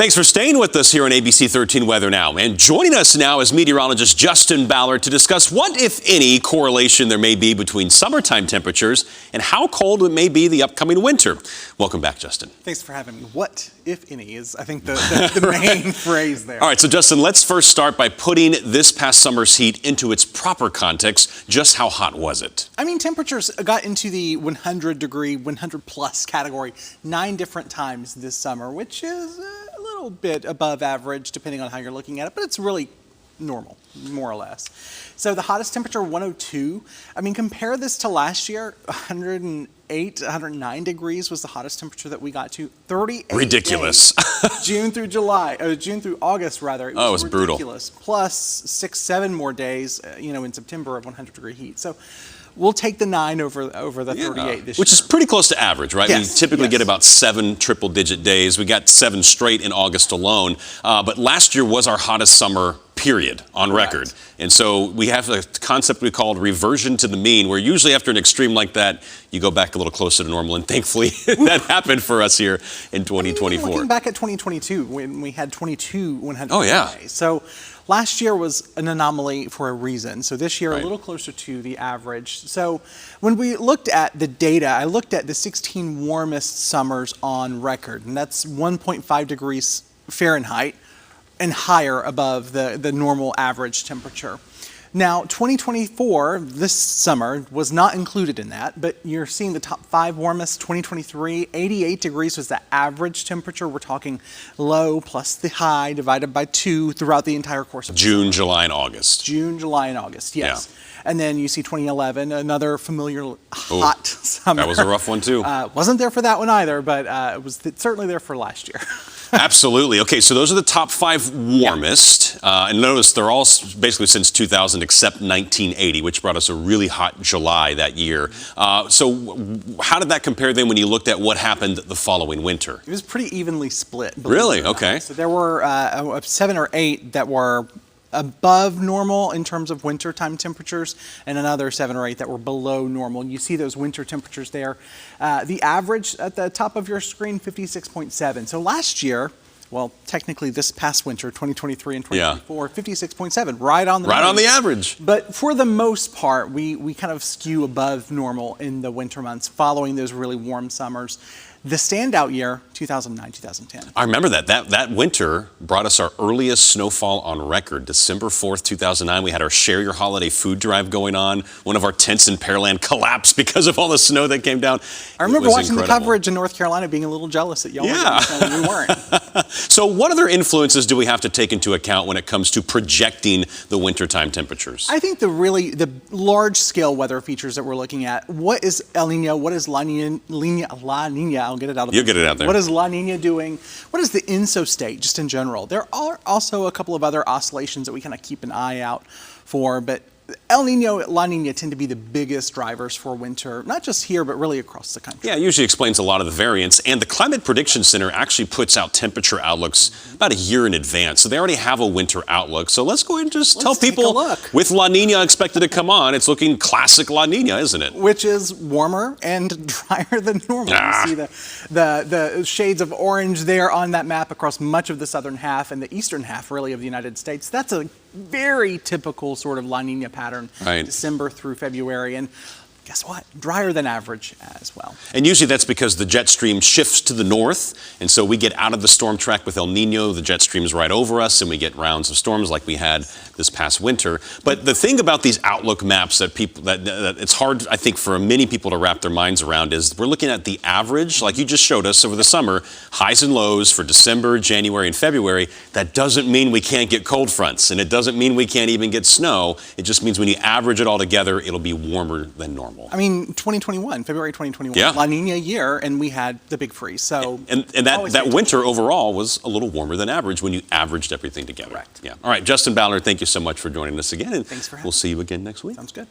Thanks for staying with us here on ABC 13 Weather Now. And joining us now is meteorologist Justin Ballard to discuss what, if any, correlation there may be between summertime temperatures and how cold it may be the upcoming winter. Welcome back, Justin. Thanks for having me. What, if any, is, I think, the main phrase there. All right, so Justin, let's first start by putting this past summer's heat into its proper context. Just how hot was it? I mean, temperatures got into the 100-degree, 100-plus category 9 different times this summer, which is a little bit above average, depending on how you're looking at it, but it's really normal, more or less. So the hottest temperature, 102. I mean, compare this to last year, 108, 109 degrees was the hottest temperature that we got to. 38 Ridiculous. June through August, rather. It was ridiculous. Brutal. Plus 6, 7 more days, in September of 100-degree heat. So we'll take the 9 over the 38 this year. Which is pretty close to average, right? Yes, We typically get about 7 triple-digit days. We got 7 straight in August alone. But last year was our hottest summer, period, on record. And so we have a concept we call reversion to the mean, where usually after an extreme like that, you go back a little closer to normal. And thankfully, that happened for us here in 2024. Looking back at 2022, when we had 22 100 days. So last year was an anomaly for a reason. So this year, a little closer to the average. So when we looked at the data, I looked at the 16 warmest summers on record, and that's 1.5 degrees Fahrenheit and higher above the normal average temperature. Now, 2024, this summer, was not included in that, but you're seeing the top 5 warmest. 2023, 88 degrees was the average temperature. We're talking low plus the high divided by 2 throughout the entire course of June, July, and August. June, July, and August, yes. Yeah. And then you see 2011, another familiar hot summer. That was a rough one, too. Wasn't there for that one either, but it was certainly there for last year. Absolutely. Okay, so those are the top 5 warmest. And notice they're all basically since 2000 except 1980, which brought us a really hot July that year. So how did that compare then when you looked at what happened the following winter? It was pretty evenly split. Really? Okay. So there were 7 or 8 that were above normal in terms of wintertime temperatures, and another 7 or 8 that were below normal. You see those winter temperatures there. The average at the top of your screen, 56.7. So last year, well, technically this past winter, 2023 and 2024, 56.7, right on the average. But for the most part, we kind of skew above normal in the winter months following those really warm summers. The standout year, 2009, 2010. I remember that. That winter brought us our earliest snowfall on record. December 4th, 2009, we had our Share Your Holiday food drive going on. One of our tents in Pearland collapsed because of all the snow that came down. I remember watching the coverage in North Carolina, being a little jealous that y'all were getting snow and we weren't. So what other influences do we have to take into account when it comes to projecting the wintertime temperatures? I think the large-scale weather features that we're looking at, what is El Niño, what is La Niña, I'll get it out of You'll get it out there. What is La Niña doing? What is the INSO state, just in general? There are also a couple of other oscillations that we kind of keep an eye out for, but El Niño, La Niña tend to be the biggest drivers for winter, not just here, but really across the country. Yeah, it usually explains a lot of the variance. And the Climate Prediction Center actually puts out temperature outlooks about a year in advance. So they already have a winter outlook. So let's go ahead and just tell people, with La Niña expected to come on, it's looking classic La Niña, isn't it? Which is warmer and drier than normal. You see the shades of orange there on that map across much of the southern half and the eastern half, really, of the United States. That's a very typical sort of La Niña pattern, December through February. And guess what? Drier than average as well. And usually that's because the jet stream shifts to the north, and so we get out of the storm track with El Niño. The jet stream's right over us, and we get rounds of storms like we had this past winter. But the thing about these outlook maps that it's hard, I think, for many people to wrap their minds around is we're looking at the average, like you just showed us over the summer, highs and lows for December, January, and February. That doesn't mean we can't get cold fronts, and it doesn't mean we can't even get snow. It just means when you average it all together, it'll be warmer than normal. I mean, February 2021, La Niña year, and we had the big freeze. So and that winter overall was a little warmer than average when you averaged everything together. Correct. Yeah. All right, Justin Ballard, thank you so much for joining us again, and thanks for having me. We'll see you again next week. Sounds good.